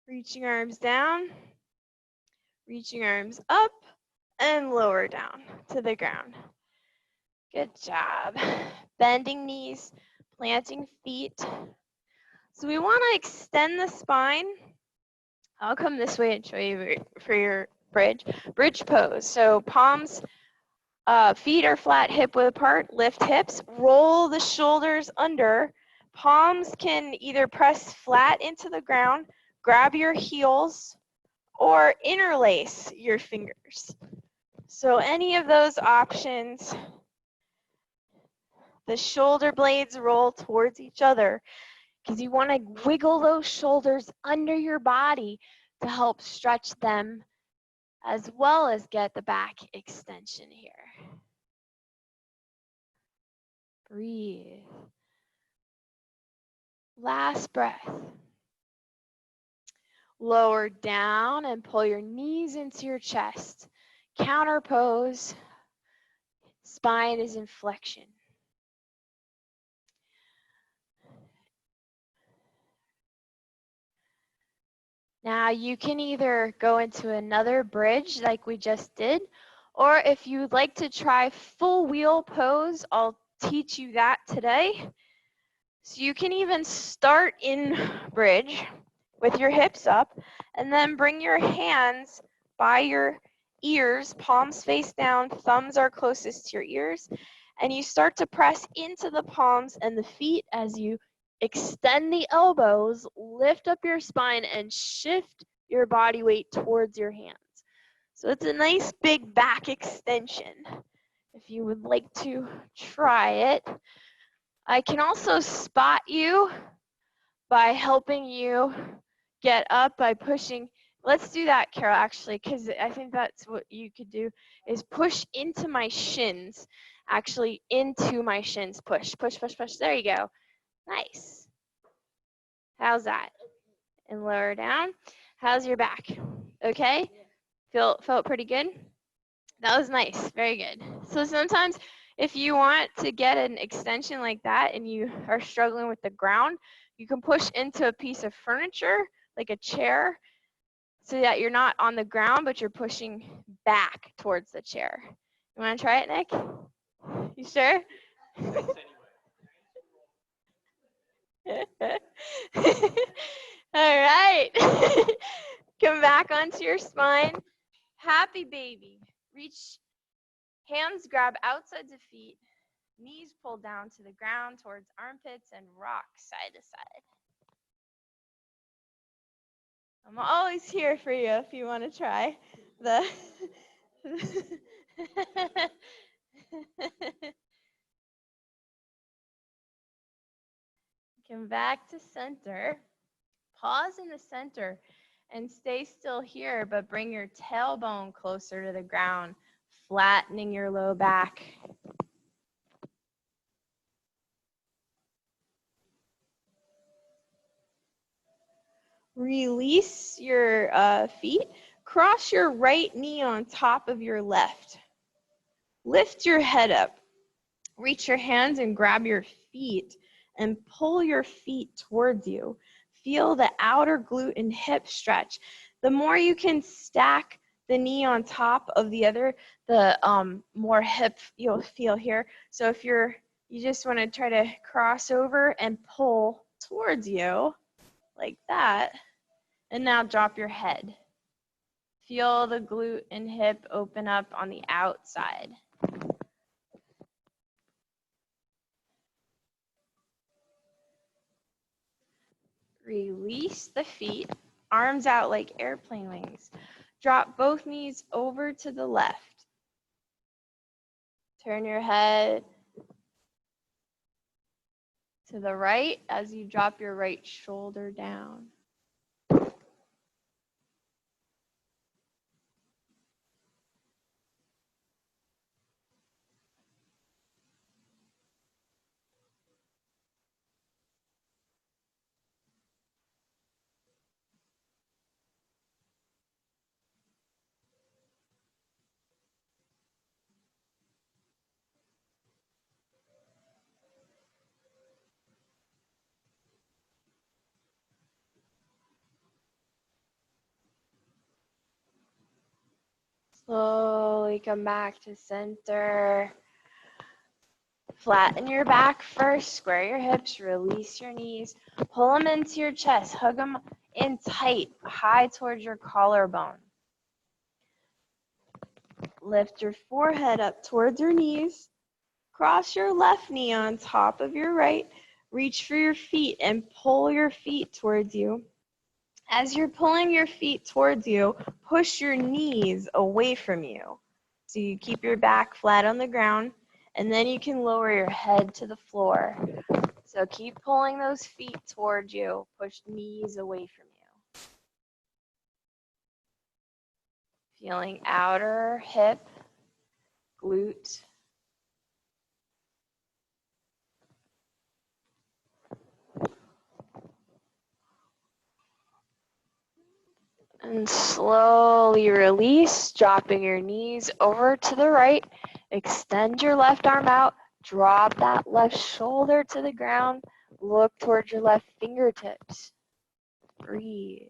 Reaching arms down. Reaching arms up and lower down to the ground. Good job. Bending knees, planting feet. So we want to extend the spine. I'll come this way and show you for your bridge pose. So palms, feet are flat, hip width apart, lift hips, roll the shoulders under. Palms can either press flat into the ground, grab your heels, or interlace your fingers. So any of those options. The shoulder blades roll towards each other because you want to wiggle those shoulders under your body to help stretch them as well as get the back extension here. Breathe. Last breath. Lower down and pull your knees into your chest. Counter pose. Spine is in flexion. Now you can either go into another bridge like we just did, or if you'd like to try full wheel pose, I'll teach you that today. So you can even start in bridge with your hips up and then bring your hands by your ears, palms face down, thumbs are closest to your ears, and you start to press into the palms and the feet as you extend the elbows, lift up your spine, and shift your body weight towards your hands. So it's a nice big back extension. If you would like to try it, I can also spot you by helping you get up by pushing. Let's do that, Carol, actually, because I think that's what you could do, is push into my shins. Actually, into my shins. Push, push, push, push. There you go. Nice. How's that? And lower down. How's your back? Okay? Felt pretty good? That was nice. Very good. So sometimes if you want to get an extension like that and you are struggling with the ground, you can push into a piece of furniture, like a chair, so that you're not on the ground, but you're pushing back towards the chair. You want to try it, Nick? You sure? All right. Come back onto your spine. Happy baby. Reach, hands grab outsides of feet, knees pull down to the ground towards armpits, and rock side to side. I'm always here for you if you want to try the. Come back to center. Pause in the center and stay still here, but bring your tailbone closer to the ground, flattening your low back. Release your feet. Cross your right knee on top of your left. Lift your head up. Reach your hands and grab your feet and pull your feet towards you. Feel the outer glute and hip stretch. The more you can stack the knee on top of the other, the more hip you'll feel here. So if you just want to try to cross over and pull towards you like that, and now drop your head. Feel the glute and hip open up on the outside. Release the feet, arms out like airplane wings. Drop both knees over to the left. Turn your head to the right as you drop your right shoulder down. Slowly come back to center. Flatten your back first, square your hips, release your knees, pull them into your chest, hug them in tight, high towards your collarbone. Lift your forehead up towards your knees, cross your left knee on top of your right, reach for your feet and pull your feet towards you. As you're pulling your feet towards you, push your knees away from you. So you keep your back flat on the ground, and then you can lower your head to the floor. So keep pulling those feet towards you, push knees away from you. Feeling outer hip, glute, and slowly release, dropping your knees over to the right. Extend your left arm out, drop that left shoulder to the ground, look towards your left fingertips. Breathe.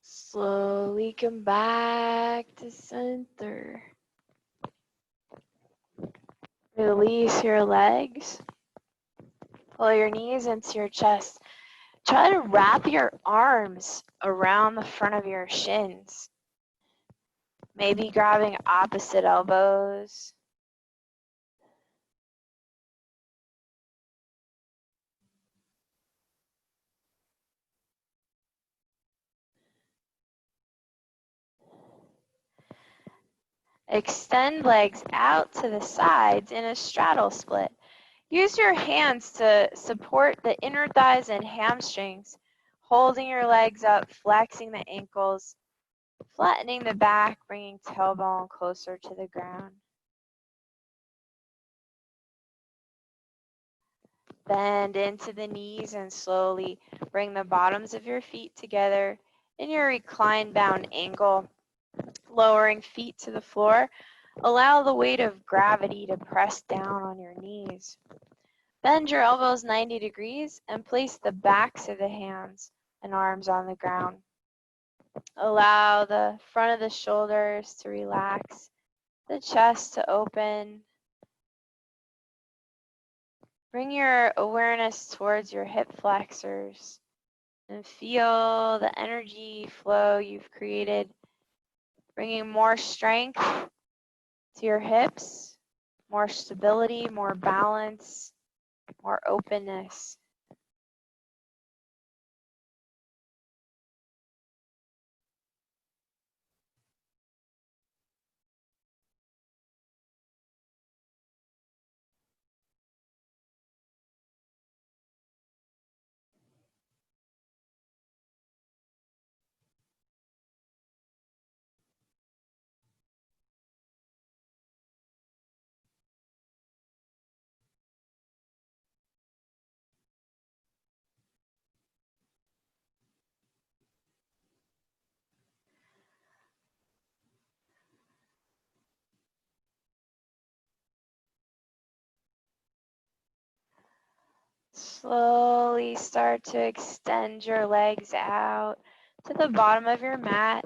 Slowly come back to center. Release your legs. Pull your knees into your chest. Try to wrap your arms around the front of your shins. Maybe grabbing opposite elbows. Extend legs out to the sides in a straddle split. Use your hands to support the inner thighs and hamstrings, holding your legs up, flexing the ankles, flattening the back, bringing tailbone closer to the ground. Bend into the knees and slowly bring the bottoms of your feet together in your reclined bound angle, lowering feet to the floor. Allow the weight of gravity to press down on your knees. Bend your elbows 90 degrees and place the backs of the hands and arms on the ground. Allow the front of the shoulders to relax, the chest to open. Bring your awareness towards your hip flexors and feel the energy flow you've created, bringing more strength to your hips, more stability, more balance, more openness. Slowly start to extend your legs out to the bottom of your mat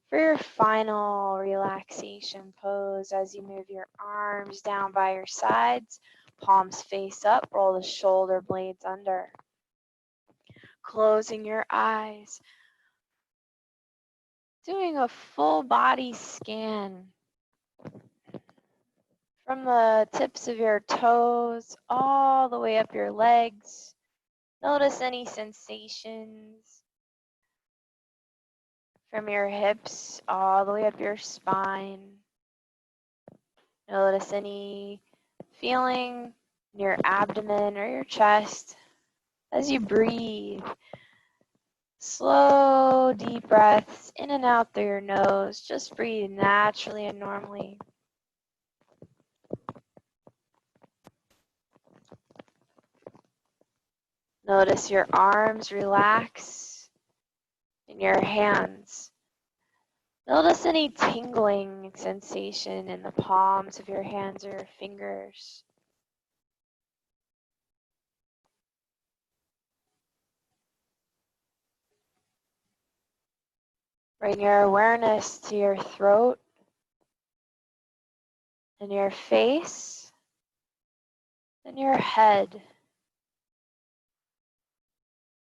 for your final relaxation pose as you move your arms down by your sides, palms face up, roll the shoulder blades under. Closing your eyes, doing a full body scan from the tips of your toes all the way up your legs. Notice any sensations from your hips all the way up your spine. Notice any feeling in your abdomen or your chest as you breathe. Slow, deep breaths in and out through your nose. Just breathe naturally and normally. Notice your arms relax and your hands. Notice any tingling sensation in the palms of your hands or your fingers. Bring your awareness to your throat and your face and your head,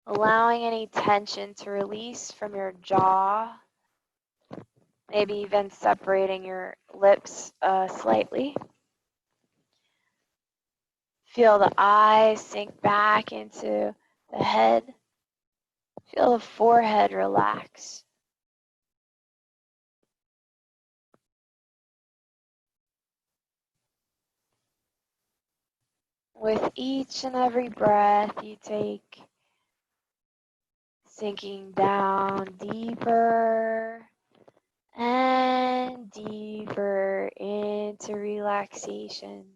allowing any tension to release from your jaw maybe even separating your lips slightly. Feel the eyes sink back into the head. Feel the forehead relax. With each and every breath you take, sinking down deeper and deeper into relaxation.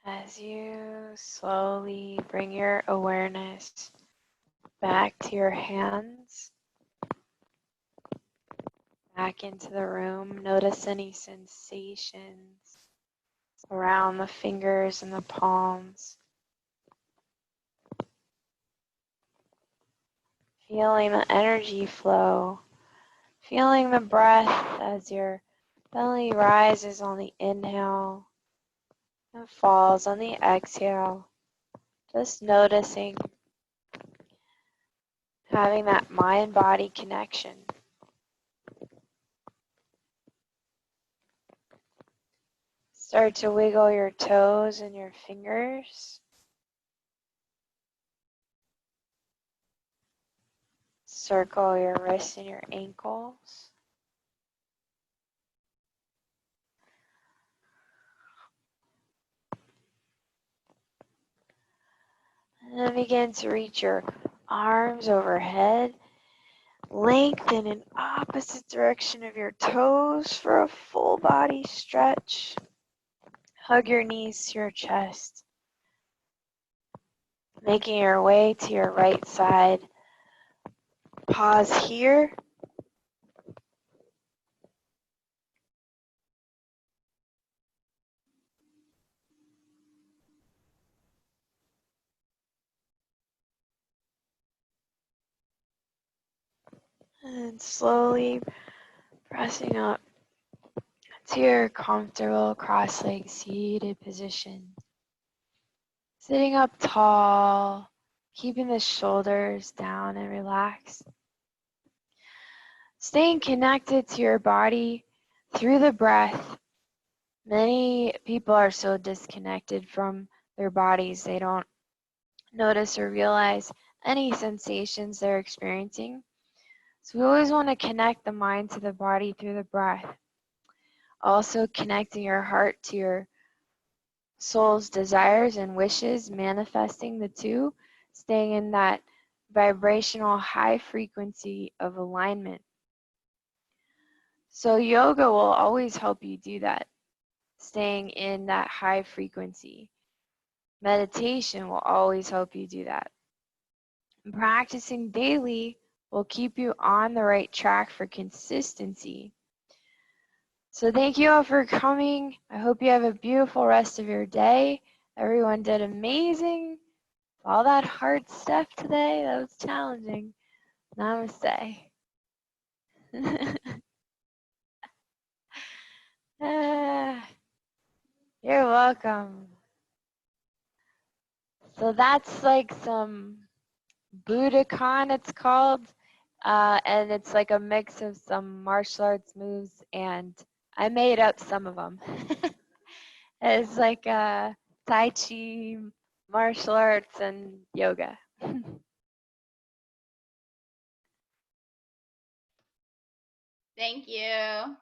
As you slowly bring your awareness back to your hands, back into the room, notice any sensations around the fingers and the palms. Feeling the energy flow, feeling the breath as you're Belly rises on the inhale and falls on the exhale. Just noticing, having that mind-body connection. Start to wiggle your toes and your fingers. Circle your wrists and your ankles. And then begin to reach your arms overhead. Lengthen in opposite direction of your toes for a full body stretch. Hug your knees to your chest. Making your way to your right side. Pause here. And slowly pressing up to your comfortable cross-legged seated position. Sitting up tall, keeping the shoulders down and relaxed. Staying connected to your body through the breath. Many people are so disconnected from their bodies, they don't notice or realize any sensations they're experiencing. So we always want to connect the mind to the body through the breath. Also connecting your heart to your soul's desires and wishes, manifesting the two, staying in that vibrational high frequency of alignment. So yoga will always help you do that, staying in that high frequency. Meditation will always help you do that. And practicing daily will keep you on the right track for consistency. So thank you all for coming. I hope you have a beautiful rest of your day. Everyone did amazing. All that hard stuff today, that was challenging. Namaste. You're welcome. So that's like some Budokan, it's called. And it's like a mix of some martial arts moves, and I made up some of them. It's like Tai Chi, martial arts, and yoga. Thank you.